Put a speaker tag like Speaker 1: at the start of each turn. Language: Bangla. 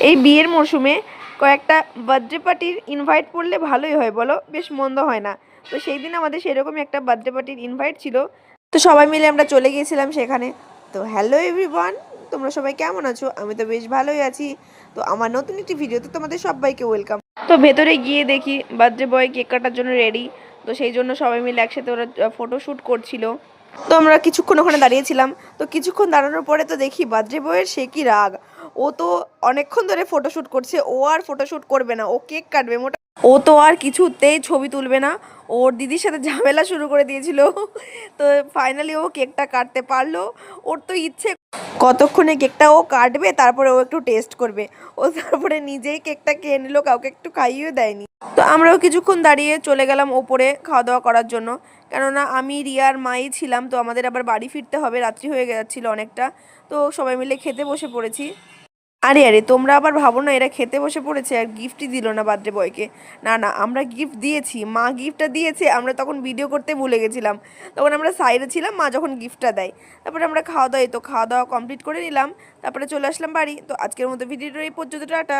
Speaker 1: এই বিয়ের মরশুমে কয়েকটা বার্থডে পার্টির ইনভাইট করলে ভালোই হয় বলো, বেশ মন্দ হয় না। তো সেই দিন আমাদের সেরকমই একটা বার্থডে পার্টির ইনভাইট ছিল, তো সবাই মিলে আমরা চলে গিয়েছিলাম সেখানে। তো হ্যালো এভরিওয়ান, তোমরা সবাই কেমন আছো? আমি তো বেশ ভালোই আছি। তো আমার নতুন একটি ভিডিওতে তোমাদের সবাইকে ওয়েলকাম। তো ভেতরে গিয়ে দেখি বার্থডে বয় কেক কাটার জন্য রেডি। তো সেই জন্য সবাই মিলে একসাথে ওরা ফটোশ্যুট করছিল। তো আমরা কিছুক্ষণ ওখানে দাঁড়িয়েছিলাম। তো কিছুক্ষণ দাঁড়ানোর পরে তো দেখি বার্থডে বয়ের সে কি রাগ। ও তো অনেকক্ষণ ধরে ফটোশ্যুট করছে, ও আর ফটোশ্যুট করবে না, ও কেক কাটবে। মোটা ও তো আর কিছুতেই ছবি তুলবে না, ওর দিদির সাথে ঝামেলা শুরু করে দিয়েছিল। তো ফাইনালি ও কেকটা কাটতে পারলো। ওর তো ইচ্ছে কতক্ষণে কেকটা ও কাটবে, তারপরে ও একটু টেস্ট করবে। ও তারপরে নিজেই কেকটা খেয়ে নিল, কাউকে একটু খাইয়েও দেয়নি। তো আমরাও কিছুক্ষণ দাঁড়িয়ে চলে গেলাম ওপরে খাওয়া দাওয়া করার জন্য, কেননা আমি রিয়ার মাই ছিলাম। তো আমাদের আবার বাড়ি ফিরতে হবে, রাত্রি হয়ে যাচ্ছিলো অনেকটা। তো সবাই মিলে খেতে বসে পড়েছি। আরে আরে, তোমরা আবার ভাবো না এরা খেতে বসে পড়েছে আর গিফটই দিল না বার্থডে বয়কে। না না, আমরা গিফট দিয়েছি, মা গিফটটা দিয়েছে, আমরা তখন ভিডিও করতে ভুলে গেছিলাম। তখন আমরা সাইডে ছিলাম, মা যখন গিফটটা দেয়। তারপরে আমরা খাওয়া দাওয়া কমপ্লিট করে নিলাম, তারপরে চলে আসলাম বাড়ি। তো আজকের মতো ভিডিওটা এই পর্যন্ত, টাটা।